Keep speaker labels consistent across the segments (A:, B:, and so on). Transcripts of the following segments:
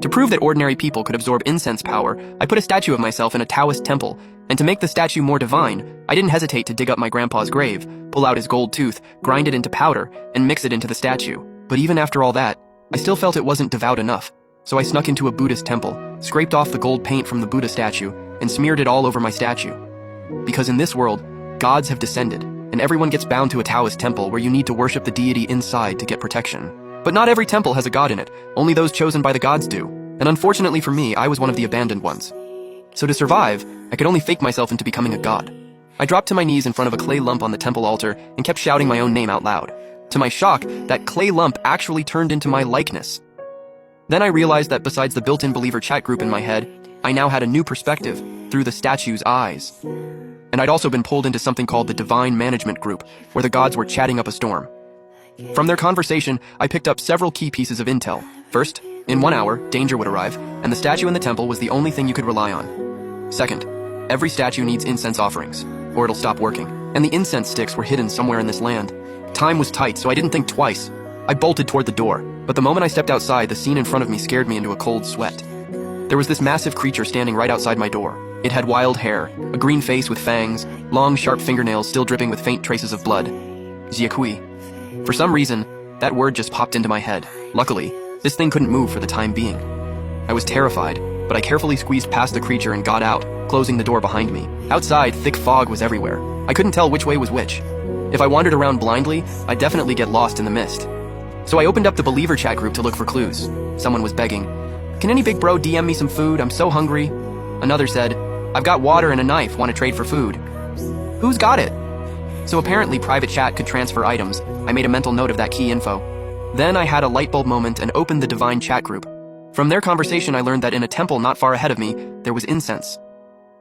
A: To prove that ordinary people could absorb incense power, I put a statue of myself in a Taoist temple, and to make the statue more divine, I didn't hesitate to dig up my grandpa's grave, pull out his gold tooth, grind it into powder, and mix it into the statue. But even after all that, I still felt it wasn't devout enough, so I snuck into a Buddhist temple, scraped off the gold paint from the Buddha statue, and smeared it all over my statue. Because in this world, gods have descended, and everyone gets bound to a Taoist temple where you need to worship the deity inside to get protection. But not every temple has a god in it, only those chosen by the gods do. And unfortunately for me, I was one of the abandoned ones. So to survive, I could only fake myself into becoming a god. I dropped to my knees in front of a clay lump on the temple altar and kept shouting my own name out loud. To my shock, that clay lump actually turned into my likeness. Then I realized that besides the built-in believer chat group in my head, I now had a new perspective through the statue's eyes. And I'd also been pulled into something called the Divine Management Group, where the gods were chatting up a storm. From their conversation, I picked up several key pieces of intel. First, in 1 hour, danger would arrive, and the statue in the temple was the only thing you could rely on. Second, every statue needs incense offerings, or it'll stop working, and the incense sticks were hidden somewhere in this land. Time was tight, so I didn't think twice. I bolted toward the door, but the moment I stepped outside, the scene in front of me scared me into a cold sweat. There was this massive creature standing right outside my door. It had wild hair, a green face with fangs, long sharp fingernails still dripping with faint traces of blood. Xiaqui. For some reason, that word just popped into my head. Luckily, this thing couldn't move for the time being. I was terrified, but I carefully squeezed past the creature and got out, closing the door behind me. Outside, thick fog was everywhere. I couldn't tell which way was which. If I wandered around blindly, I'd definitely get lost in the mist. So I opened up the believer chat group to look for clues. Someone was begging, "Can any big bro DM me some food? I'm so hungry." Another said, "I've got water and a knife, want to trade for food?" Who's got it? So apparently private chat could transfer items. I made a mental note of that key info. Then I had a light bulb moment and opened the Divine Chat group. From their conversation, I learned that in a temple not far ahead of me, there was incense.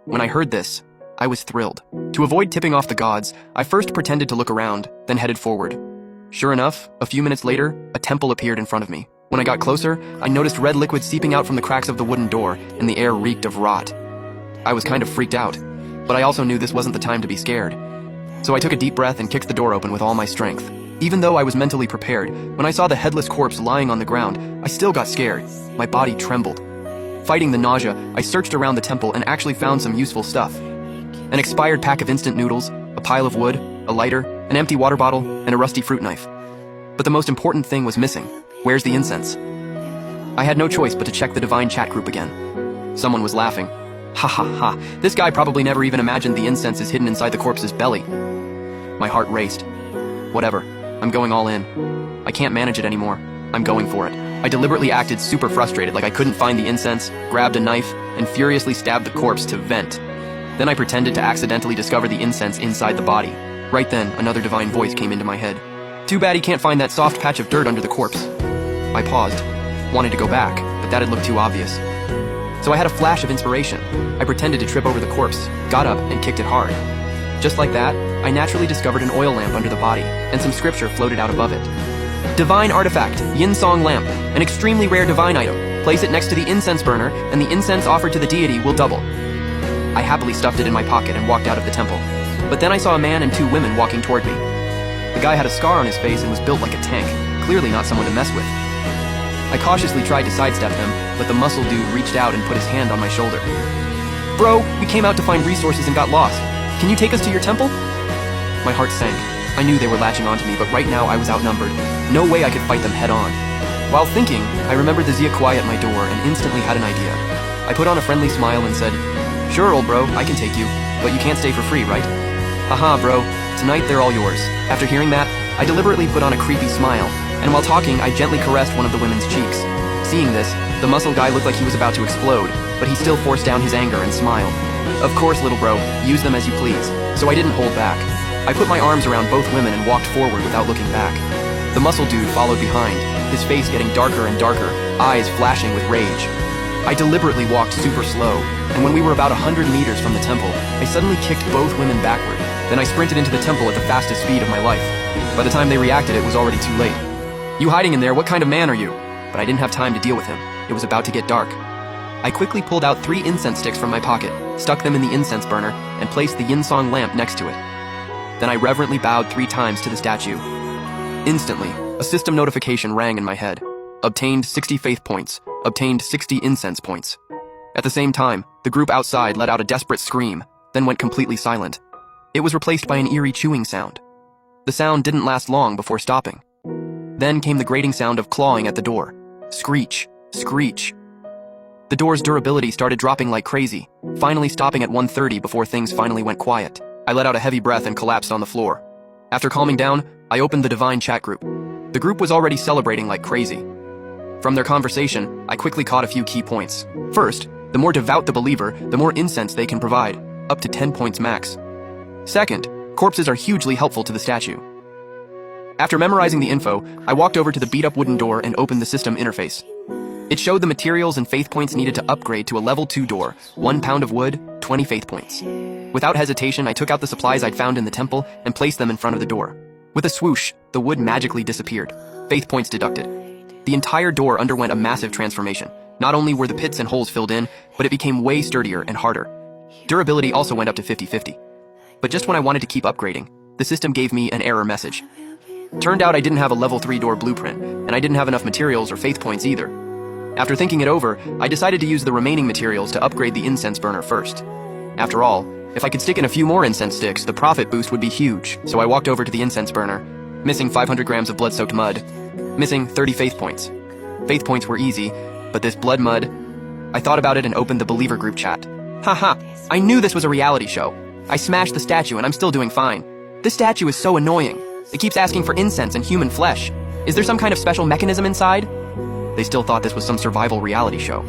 A: When I heard this, I was thrilled. To avoid tipping off the gods, I first pretended to look around, then headed forward. Sure enough, a few minutes later, a temple appeared in front of me. When I got closer, I noticed red liquid seeping out from the cracks of the wooden door, and the air reeked of rot. I was kind of freaked out, but I also knew this wasn't the time to be scared. So I took a deep breath and kicked the door open with all my strength. Even though I was mentally prepared, when I saw the headless corpse lying on the ground, I still got scared. My body trembled. Fighting the nausea, I searched around the temple and actually found some useful stuff. An expired pack of instant noodles, a pile of wood, a lighter, an empty water bottle, and a rusty fruit knife. But the most important thing was missing. Where's the incense? I had no choice but to check the Divine Chat group again. Someone was laughing. Ha ha ha, this guy probably never even imagined the incense is hidden inside the corpse's belly. My heart raced. Whatever, I'm going all in. I can't manage it anymore. I'm going for it. I deliberately acted super frustrated, like I couldn't find the incense, grabbed a knife, and furiously stabbed the corpse to vent. Then I pretended to accidentally discover the incense inside the body. Right then, another divine voice came into my head. Too bad he can't find that soft patch of dirt under the corpse. I paused, wanted to go back, but that had looked too obvious. So I had a flash of inspiration. I pretended to trip over the corpse, got up, and kicked it hard. Just like that, I naturally discovered an oil lamp under the body, and some scripture floated out above it. Divine artifact, Yin Song lamp, an extremely rare divine item. Place it next to the incense burner, and the incense offered to the deity will double. I happily stuffed it in my pocket and walked out of the temple. But then I saw a man and two women walking toward me. The guy had a scar on his face and was built like a tank, clearly not someone to mess with. I cautiously tried to sidestep them, but the muscle dude reached out and put his hand on my shoulder. "Bro, we came out to find resources and got lost. Can you take us to your temple?" My heart sank. I knew they were latching onto me, but right now I was outnumbered. No way I could fight them head on. While thinking, I remembered the Xiaqui at my door and instantly had an idea. I put on a friendly smile and said, "Sure, old bro, I can take you, but you can't stay for free, right?" "Haha, bro, tonight they're all yours." After hearing that, I deliberately put on a creepy smile, and while talking, I gently caressed one of the women's cheeks. Seeing this, the muscle guy looked like he was about to explode, but he still forced down his anger and smiled. "Of course, little bro, use them as you please." So I didn't hold back. I put my arms around both women and walked forward without looking back. The muscle dude followed behind, his face getting darker and darker, eyes flashing with rage. I deliberately walked super slow, and when we were about 100 meters from the temple, I suddenly kicked both women backward. Then I sprinted into the temple at the fastest speed of my life. By the time they reacted, it was already too late. "You hiding in there, what kind of man are you?" But I didn't have time to deal with him. It was about to get dark. I quickly pulled out 3 incense sticks from my pocket, stuck them in the incense burner, and placed the Yin Song lamp next to it. Then I reverently bowed 3 times to the statue. Instantly, a system notification rang in my head. Obtained 60 faith points. Obtained 60 incense points. At the same time, the group outside let out a desperate scream, then went completely silent. It was replaced by an eerie chewing sound. The sound didn't last long before stopping. Then came the grating sound of clawing at the door. Screech, screech. The door's durability started dropping like crazy, finally stopping at 1:30 before things finally went quiet. I let out a heavy breath and collapsed on the floor. After calming down, I opened the Divine chat group. The group was already celebrating like crazy. From their conversation, I quickly caught a few key points. First, the more devout the believer, the more incense they can provide, up to 10 points max. Second, corpses are hugely helpful to the statue. After memorizing the info, I walked over to the beat-up wooden door and opened the system interface. It showed the materials and faith points needed to upgrade to a level 2 door, 1 pound of wood, 20 faith points. Without hesitation, I took out the supplies I'd found in the temple and placed them in front of the door. With a swoosh, the wood magically disappeared. Faith points deducted. The entire door underwent a massive transformation. Not only were the pits and holes filled in, but it became way sturdier and harder. Durability also went up to 50-50. But just when I wanted to keep upgrading, the system gave me an error message. Turned out I didn't have a level 3 door blueprint, and I didn't have enough materials or faith points either. After thinking it over, I decided to use the remaining materials to upgrade the incense burner first. After all, if I could stick in a few more incense sticks, the profit boost would be huge, so I walked over to the incense burner, missing 500 grams of blood-soaked mud, missing 30 faith points. Faith points were easy, but this blood mud... I thought about it and opened the believer group chat. Haha, I knew this was a reality show. I smashed the statue and I'm still doing fine. This statue is so annoying. It keeps asking for incense and human flesh. Is there some kind of special mechanism inside? They still thought this was some survival reality show.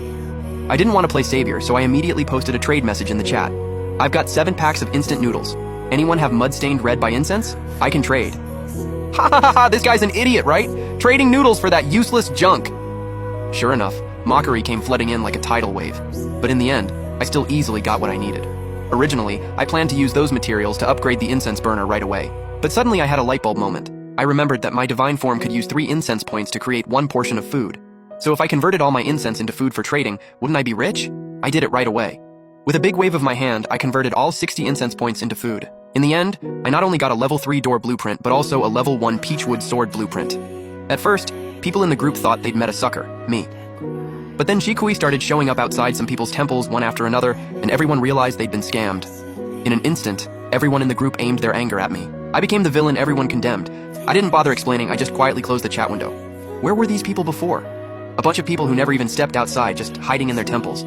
A: I didn't want to play savior, so I immediately posted a trade message in the chat. I've got 7 packs of instant noodles. Anyone have mud stained red by incense? I can trade. Ha ha ha ha, this guy's an idiot, right? Trading noodles for that useless junk. Sure enough, mockery came flooding in like a tidal wave. But in the end, I still easily got what I needed. Originally, I planned to use those materials to upgrade the incense burner right away. But suddenly I had a light bulb moment. I remembered that my divine form could use 3 incense points to create 1 portion of food. So if I converted all my incense into food for trading, wouldn't I be rich? I did it right away. With a big wave of my hand, I converted all 60 incense points into food. In the end, I not only got a level 3 door blueprint, but also a level 1 peachwood sword blueprint. At first, people in the group thought they'd met a sucker, me. But then Shikui started showing up outside some people's temples one after another, and everyone realized they'd been scammed. In an instant, everyone in the group aimed their anger at me. I became the villain everyone condemned. I didn't bother explaining, I just quietly closed the chat window. Where were these people before? A bunch of people who never even stepped outside, just hiding in their temples.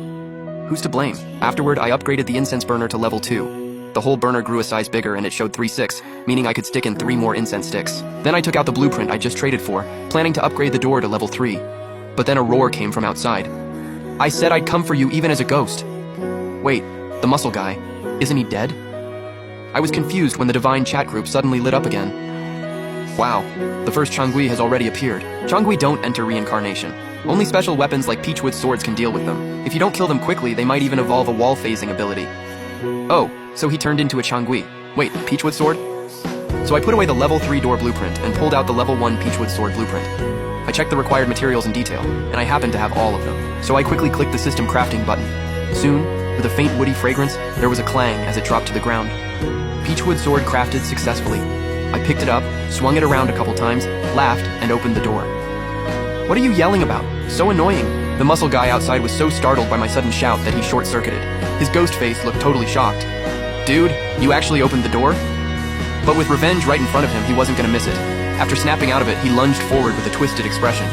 A: Who's to blame? Afterward, I upgraded the incense burner to level 2. The whole burner grew a size bigger and it showed 3/6, meaning I could stick in 3 more incense sticks. Then I took out the blueprint I just traded for, planning to upgrade the door to level 3. But then a roar came from outside. I said I'd come for you even as a ghost. Wait, the muscle guy, isn't he dead? I was confused when the divine chat group suddenly lit up again. Wow, the first Changui has already appeared. Changui don't enter reincarnation. Only special weapons like peachwood swords can deal with them. If you don't kill them quickly, they might even evolve a wall phasing ability. Oh, so he turned into a Changui. Wait, peachwood sword? So I put away the level 3 door blueprint and pulled out the level 1 peachwood sword blueprint. I checked the required materials in detail, and I happened to have all of them. So I quickly clicked the system crafting button. Soon, with a faint woody fragrance, there was a clang as it dropped to the ground. Peachwood sword crafted successfully. I picked it up, swung it around a couple times, laughed, and opened the door. What are you yelling about? So annoying. The muscle guy outside was so startled by my sudden shout that he short-circuited. His ghost face looked totally shocked. Dude, you actually opened the door? But with revenge right in front of him, he wasn't gonna miss it. After snapping out of it, he lunged forward with a twisted expression.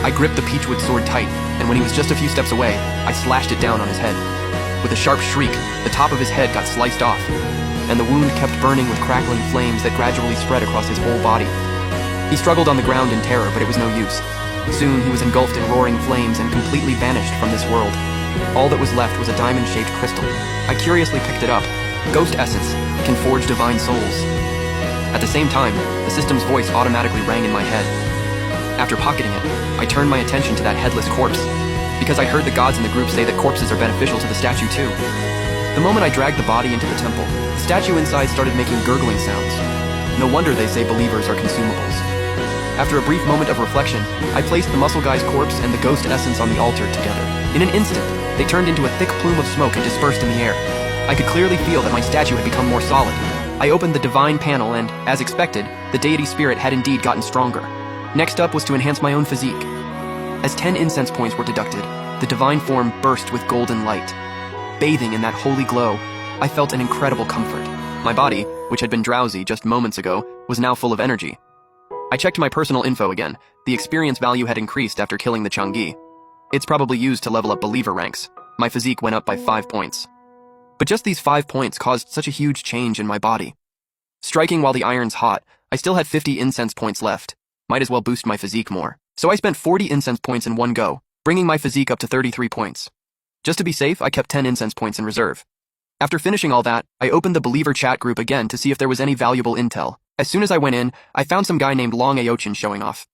A: I gripped the peachwood sword tight, and when he was just a few steps away, I slashed it down on his head. With a sharp shriek, the top of his head got sliced off, and the wound kept burning with crackling flames that gradually spread across his whole body. He struggled on the ground in terror, but it was no use. Soon, he was engulfed in roaring flames and completely vanished from this world. All that was left was a diamond-shaped crystal. I curiously picked it up. Ghost essence can forge divine souls. At the same time, the system's voice automatically rang in my head. After pocketing it, I turned my attention to that headless corpse, because I heard the gods in the group say that corpses are beneficial to the statue too. The moment I dragged the body into the temple, the statue inside started making gurgling sounds. No wonder they say believers are consumables. After a brief moment of reflection, I placed the muscle guy's corpse and the ghost essence on the altar together. In an instant, they turned into a thick plume of smoke and dispersed in the air. I could clearly feel that my statue had become more solid. I opened the divine panel and, as expected, the deity spirit had indeed gotten stronger. Next up was to enhance my own physique. As 10 incense points were deducted, the divine form burst with golden light. Bathing in that holy glow, I felt an incredible comfort. My body, which had been drowsy just moments ago, was now full of energy. I checked my personal info again. The experience value had increased after killing the Changi. It's probably used to level up believer ranks. My physique went up by 5 points. But just these 5 points caused such a huge change in my body. Striking while the iron's hot, I still had 50 incense points left. Might as well boost my physique more. So I spent 40 incense points in one go, bringing my physique up to 33 points. Just to be safe, I kept 10 incense points in reserve. After finishing all that, I opened the believer chat group again to see if there was any valuable intel. As soon as I went in, I found some guy named Long Aochin showing off.